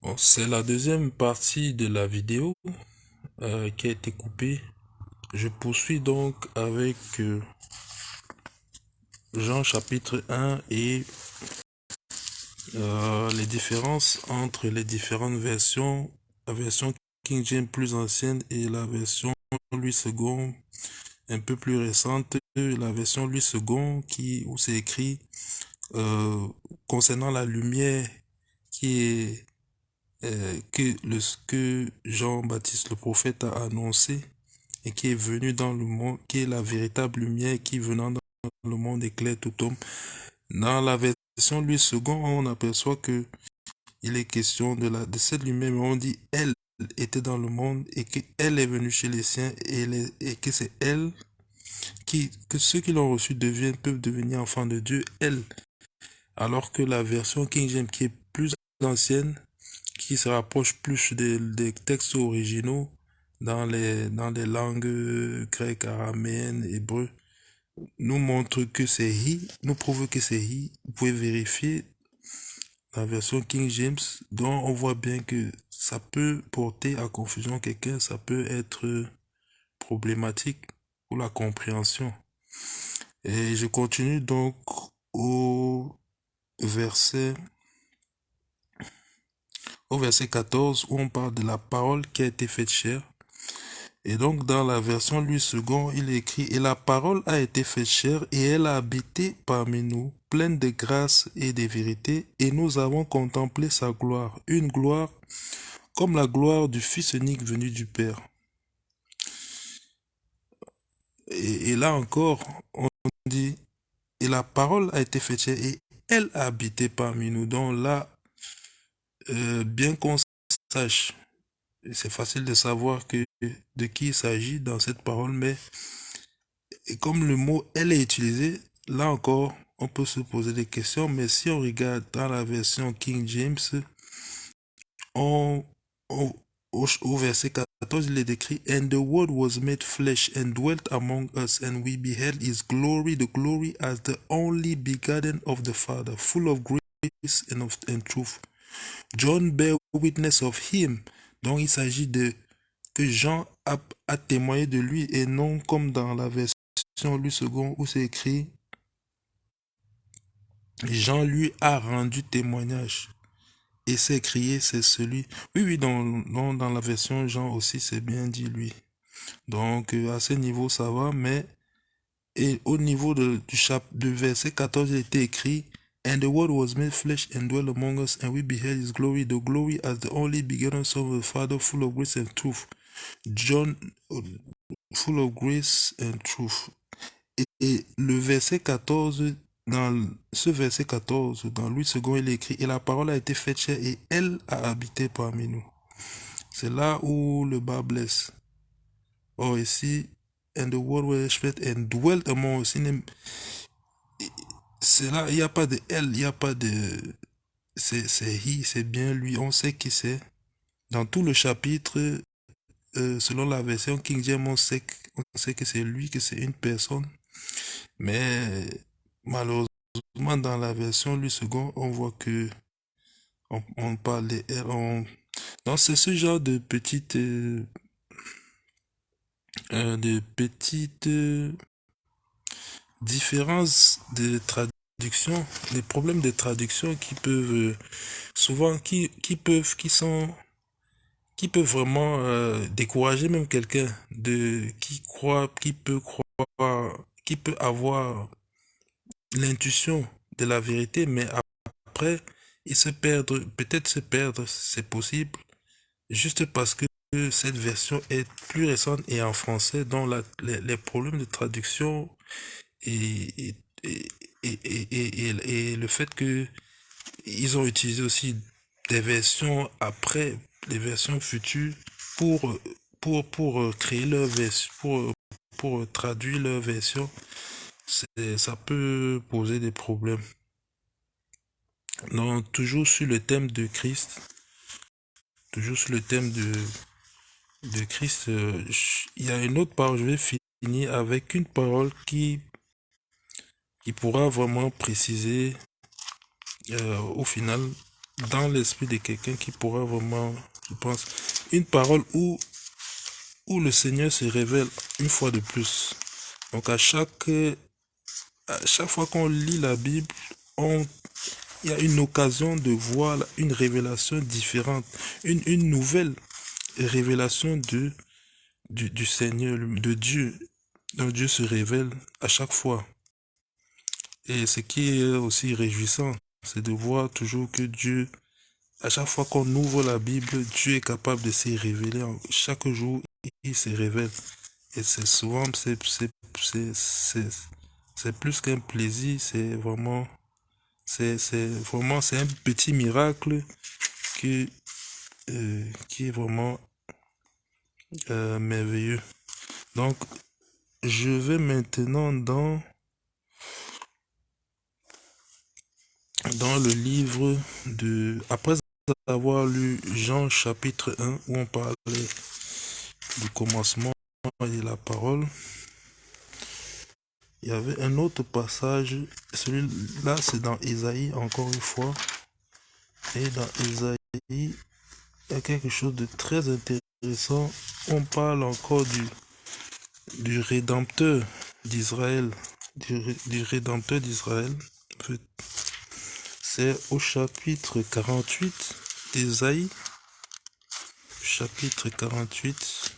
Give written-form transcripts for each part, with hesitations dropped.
Bon, c'est la deuxième partie de la vidéo qui a été coupée. Je poursuis donc avec Jean chapitre 1 et les différences entre les différentes versions, la version King James plus ancienne et la version Louis II un peu plus récente, la version Louis II où c'est écrit concernant la lumière qui est que Jean-Baptiste le prophète a annoncé et qui est venu dans le monde, qui est la véritable lumière qui venant dans le monde éclaire tout homme. Dans la version Louis II, on aperçoit que il est question de cette lumière, mais on dit elle était dans le monde et qu'elle est venue chez les siens et que c'est elle que ceux qui l'ont reçu peuvent devenir enfants de Dieu, elle. Alors que la version King James qui est plus ancienne, qui se rapproche plus des textes originaux dans les langues grecques, araméennes, hébreux, nous montre que c'est he, nous prouve que c'est he. Vous pouvez vérifier la version King James, dont on voit bien que ça peut porter à confusion quelqu'un, ça peut être problématique pour la compréhension. Et je continue donc au verset au verset 14 où on parle de la parole qui a été faite chair. Et donc dans la version Louis II, il est écrit « Et la parole a été faite chair et elle a habité parmi nous, pleine de grâce et de vérité, et nous avons contemplé sa gloire, une gloire comme la gloire du Fils unique venu du Père. » Et là encore, on dit « Et la parole a été faite chair et elle a habité parmi nous. » Donc là, bien qu'on sache, c'est facile de savoir de qui il s'agit dans cette parole, mais comme le mot elle est utilisé, là encore, on peut se poser des questions, mais si on regarde dans la version King James, on, on- au verset 14, il est écrit And the word was made flesh and dwelt among us, and we beheld his glory, the glory as the only begotten of the Father, full of grace and truth. John bear witness of him. Donc il s'agit de que Jean a témoigné de lui et non comme dans la version Louis II où c'est écrit Jean lui a rendu témoignage. Et c'est écrit, c'est celui. Oui, oui, dans la version Jean aussi, c'est bien dit lui. Donc à ce niveau, ça va, mais et au niveau du verset 14, il était écrit And the word was made flesh and dwelt among us, and we beheld his glory, the glory as the only begotten Son of the Father, full of grace and truth. John, full of grace and truth. Et le verset 14, dans ce verset 14, dans Louis II, il est écrit, et la parole a été faite chair et elle a habité parmi nous. C'est là où le bas blesse. Or ici, and the word was flesh and dwelt among us. C'est là, il n'y a pas de elle, il n'y a pas de... C'est he, c'est bien lui, on sait qui c'est. Dans tout le chapitre, selon la version King James, on sait que c'est lui, que c'est une personne. Mais malheureusement, dans la version Louis II, on voit que on parle de elle. Donc c'est ce genre de petites différences de traduction, des problèmes de traduction qui peuvent souvent qui peuvent vraiment décourager même quelqu'un qui peut avoir l'intuition de la vérité, mais après, peut-être se perdre, c'est possible, juste parce que cette version est plus récente et en français, dont les problèmes de traduction et, et, et le fait que ils ont utilisé aussi des versions après, les versions futures pour, pour créer leur version, pour traduire leur version, ça peut poser des problèmes. Donc, toujours sur le thème de Christ, toujours sur le thème de Christ, il y a une autre parole, je vais finir avec une parole qui pourra vraiment préciser au final dans l'esprit de quelqu'un qui pourra vraiment, je pense, une parole où le Seigneur se révèle une fois de plus. Donc à chaque fois qu'on lit la Bible, il y a une occasion de voir une révélation différente, une nouvelle révélation du Seigneur, de Dieu. Donc Dieu se révèle à chaque fois. Et ce qui est aussi réjouissant, c'est de voir toujours que Dieu, à chaque fois qu'on ouvre la Bible, Dieu est capable de se révéler. Chaque jour, il se révèle. Et c'est souvent, c'est plus qu'un plaisir, c'est vraiment, c'est un petit miracle qui est vraiment merveilleux. Donc, je vais maintenant dans le livre de... Après avoir lu Jean chapitre 1, où on parlait du commencement et de la parole, il y avait un autre passage, celui-là c'est dans Ésaïe encore une fois, et dans Ésaïe, il y a quelque chose de très intéressant, on parle encore du Rédempteur d'Israël, du Rédempteur d'Israël. C'est au chapitre 48 d'Ésaïe, chapitre 48.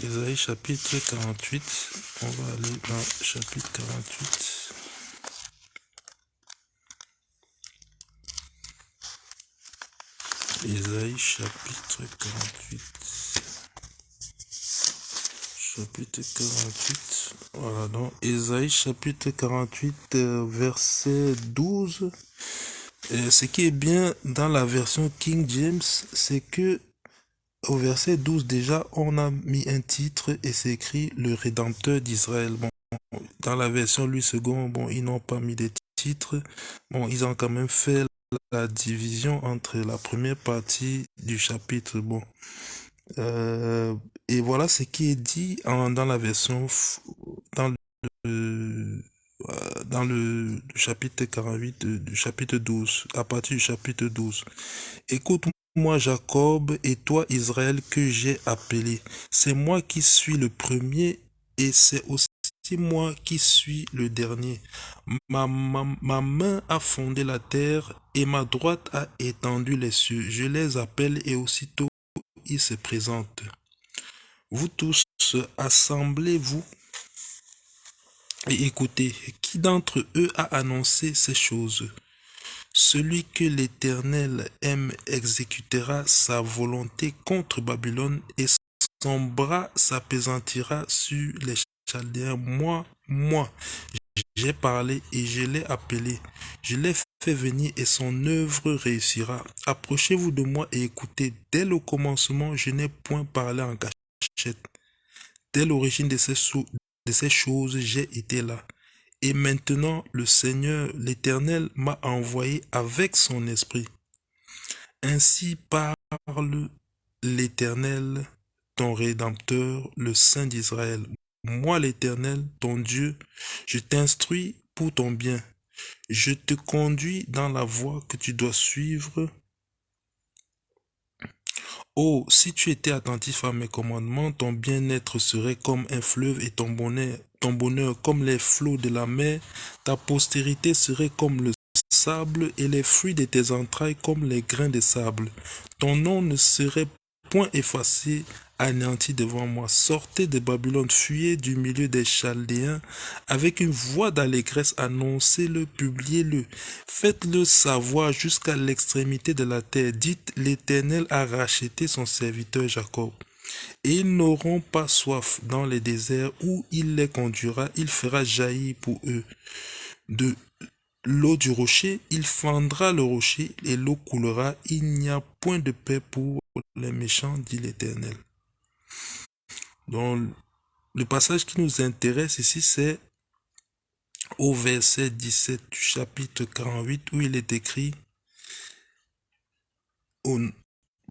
Ésaïe chapitre 48. On va aller dans chapitre 48. Ésaïe chapitre 48. Chapitre 48. Voilà, donc Ésaïe chapitre 48, verset 12. Et ce qui est bien dans la version King James, c'est que au verset 12 déjà, on a mis un titre et c'est écrit le Rédempteur d'Israël. Bon, dans la version Louis II, bon, ils n'ont pas mis de titre. Bon, ils ont quand même fait la division entre la première partie du chapitre. Bon, et voilà ce qui est dit dans la version, dans le chapitre 48, du chapitre 12, à partir du chapitre 12. Écoute-moi Jacob et toi Israël que j'ai appelé. C'est moi qui suis le premier et c'est aussi moi qui suis le dernier. Ma main a fondé la terre et ma droite a étendu les cieux. Je les appelle et aussitôt ils se présentent. Vous tous, assemblez-vous et écoutez. Qui d'entre eux a annoncé ces choses? Celui que l'Éternel aime exécutera sa volonté contre Babylone et son bras s'appesantira sur les Chaldéens. Moi, j'ai parlé et je l'ai appelé. Je l'ai fait venir et son œuvre réussira. Approchez-vous de moi et écoutez. Dès le commencement, je n'ai point parlé en cachette. Dès l'origine de ces choses, j'ai été là. Et maintenant, le Seigneur, l'Éternel, m'a envoyé avec son esprit. Ainsi parle l'Éternel, ton Rédempteur, le Saint d'Israël. Moi, l'Éternel, ton Dieu, je t'instruis pour ton bien. Je te conduis dans la voie que tu dois suivre. Oh, si tu étais attentif à mes commandements, ton bien-être serait comme un fleuve et ton bonheur comme les flots de la mer. Ta postérité serait comme le sable et les fruits de tes entrailles comme les grains de sable. Ton nom ne serait point effacé, anéanti devant moi. Sortez de Babylone, fuyez du milieu des Chaldéens, avec une voix d'allégresse, annoncez-le, publiez-le. Faites-le savoir jusqu'à l'extrémité de la terre. Dites, l'Éternel a racheté son serviteur Jacob. Et ils n'auront pas soif dans les déserts où il les conduira. Il fera jaillir pour eux de l'eau du rocher. Il fendra le rocher et l'eau coulera. Il n'y a point de paix pour les méchants, dit l'Éternel. Donc, le passage qui nous intéresse ici, c'est au verset 17 du chapitre 48 où il est écrit,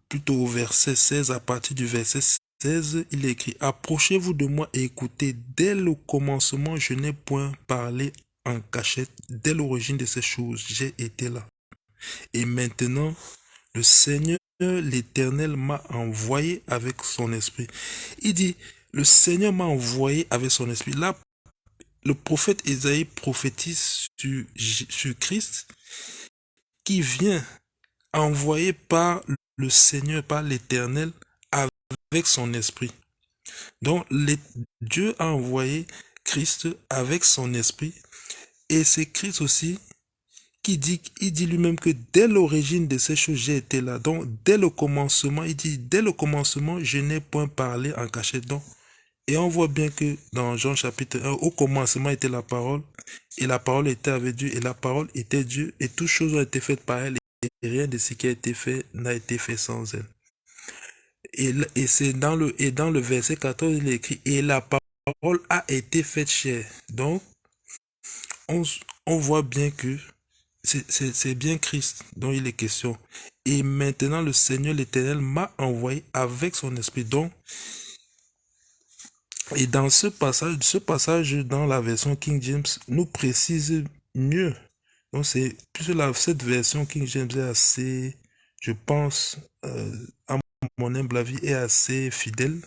plutôt au verset 16, à partir du verset 16, il est écrit, approchez-vous de moi et écoutez, dès le commencement, je n'ai point parlé en cachette. Dès l'origine de ces choses, j'ai été là. Et maintenant, le Seigneur, l'Éternel, m'a envoyé avec son esprit. Il dit, le Seigneur m'a envoyé avec son esprit. Là, le prophète Ésaïe prophétise sur Christ qui vient envoyé par le Seigneur, par l'Éternel, avec son esprit. Donc, Dieu a envoyé Christ avec son esprit. Et c'est Christ aussi qui dit, il dit lui-même que dès l'origine de ces choses, j'ai été là. Donc, dès le commencement, il dit, dès le commencement, je n'ai point parlé en cachette. Donc, et on voit bien que dans Jean chapitre 1, au commencement était la parole, et la parole était avec Dieu, et la parole était Dieu, et toutes choses ont été faites par elle, et rien de ce qui a été fait n'a été fait sans elle. Et c'est dans le verset 14, il est écrit, et la parole a été faite chair. Donc, on voit bien que c'est bien Christ dont il est question. Et maintenant, le Seigneur l'Éternel m'a envoyé avec son esprit. Donc, et dans ce passage dans la version King James nous précise mieux. Donc, cette version King James est assez, je pense, à mon humble avis, est assez fidèle,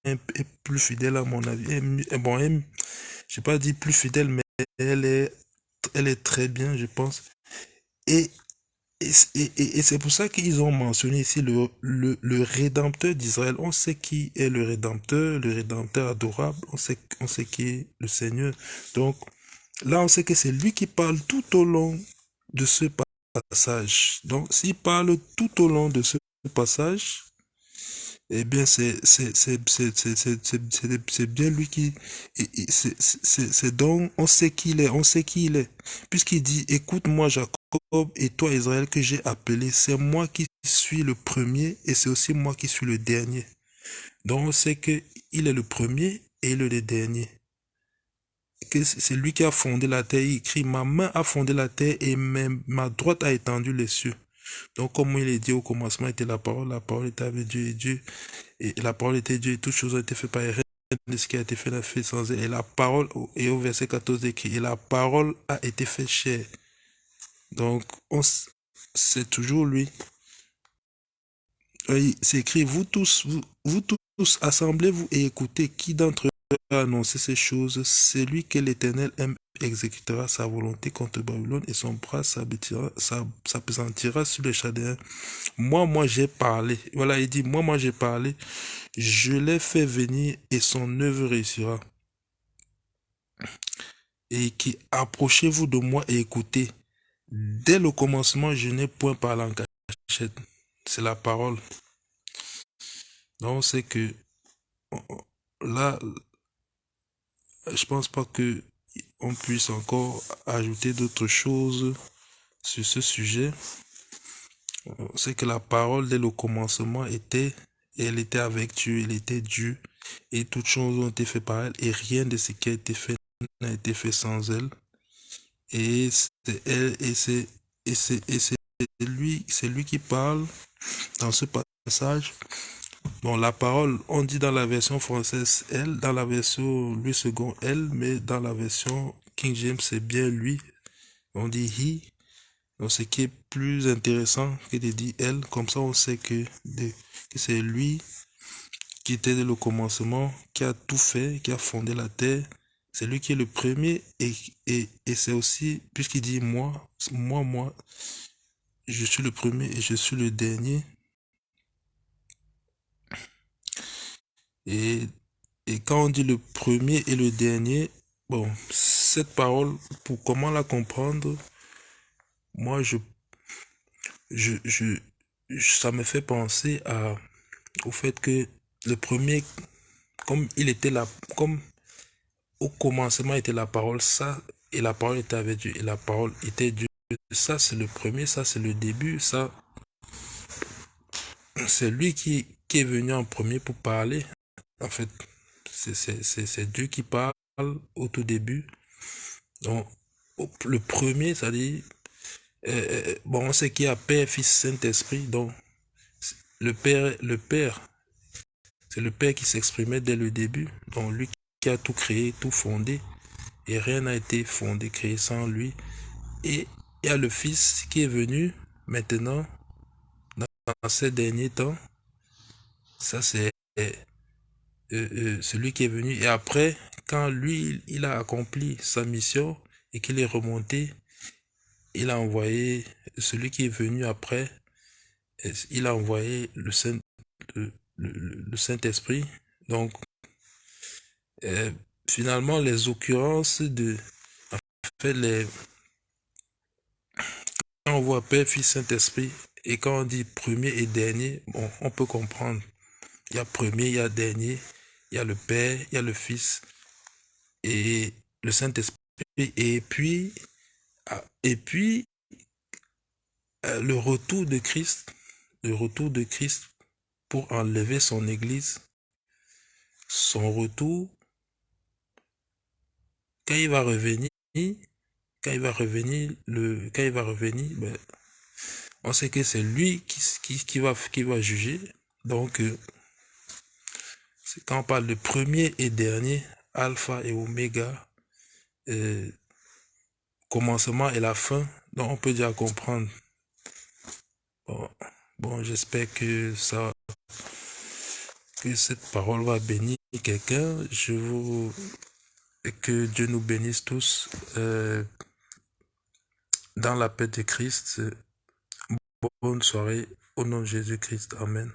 est plus fidèle à mon avis. Bon, je ne vais pas dire plus fidèle, mais elle est très bien, je pense. Et c'est pour ça qu'ils ont mentionné ici le Rédempteur d'Israël. On sait qui est le Rédempteur adorable. On sait qui est le Seigneur. Donc, là, on sait que c'est lui qui parle tout au long de ce passage. Donc, s'il parle tout au long de ce passage, eh bien, c'est bien lui qui, c'est donc, on sait qui il est. Puisqu'il dit, écoute-moi, Jacob, et toi, Israël, que j'ai appelé, c'est moi qui suis le premier, et c'est aussi moi qui suis le dernier. Donc, on sait que il est le premier et il est le dernier. Que c'est lui qui a fondé la terre. Il écrit, ma main a fondé la terre et ma droite a étendu les cieux. Donc, comme il est dit au commencement était la parole était avec Dieu, et la parole était Dieu, et toutes choses ont été faites par elle, de ce qui a été fait l'a fait sans elle. Et la parole, et au verset 14 écrit, et la parole a été faite chair. Donc, c'est toujours lui. C'est écrit, vous tous, assemblez-vous et écoutez, qui d'entre eux a annoncé ces choses, c'est lui que l'Éternel aime exécutera sa volonté contre Babylone et son bras s'appesantira sur les Chaldéens. Moi j'ai parlé. Voilà, il dit, moi j'ai parlé. Je l'ai fait venir et son œuvre réussira. Et qui approchez-vous de moi et écoutez. Dès le commencement, je n'ai point parlé en cachette. C'est la parole. Donc c'est que là, je pense pas que on puisse encore ajouter d'autres choses sur ce sujet. C'est que la parole dès le commencement était, et elle était avec Dieu, elle était Dieu, et toutes choses ont été faites par elle, et rien de ce qui a été fait n'a été fait sans elle. Et c'est elle, et c'est lui qui parle dans ce passage. Bon, la parole, on dit dans la version française elle, dans la version Louis II elle, mais dans la version King James c'est bien lui. On dit he. Donc, ce qui est plus intéressant que de dire elle, comme ça on sait que c'est lui qui était dès le commencement, qui a tout fait, qui a fondé la terre. C'est lui qui est le premier et c'est aussi, puisqu'il dit moi, je suis le premier et je suis le dernier. Et quand on dit le premier et le dernier, bon, cette parole, pour comment la comprendre, moi, ça me fait penser au fait que le premier, comme il était là, comme au commencement était la parole, ça, et la parole était avec Dieu, et la parole était Dieu. Ça, c'est le premier, ça, c'est le début, ça, c'est lui qui est venu en premier pour parler. En fait, c'est Dieu qui parle au tout début. Donc, le premier, c'est-à-dire, bon, on sait qu'il y a Père, Fils, Saint-Esprit. Donc, le Père, c'est le Père qui s'exprimait dès le début. Donc, lui qui a tout créé, tout fondé. et rien n'a été fondé, créé sans lui. Et il y a le Fils qui est venu maintenant dans ces derniers temps. Ça, c'est celui qui est venu. Et après, quand lui, il a accompli sa mission et qu'il est remonté, il a envoyé celui qui est venu après, il a envoyé le Saint-Esprit. Donc, finalement, les occurrences en fait, quand on voit Père, Fils, Saint-Esprit, et quand on dit premier et dernier, bon, on peut comprendre. Il y a premier, il y a dernier, il y a le Père, il y a le Fils et le Saint-Esprit. Et puis, le retour de Christ, pour enlever son Église, son retour, quand il va revenir, ben, on sait que c'est lui qui va juger. Donc, quand on parle de premier et dernier, alpha et oméga, commencement et la fin, donc on peut déjà comprendre. Bon, j'espère que cette parole va bénir quelqu'un. Que Dieu nous bénisse tous dans la paix de Christ. Bonne soirée au nom de Jésus-Christ. Amen.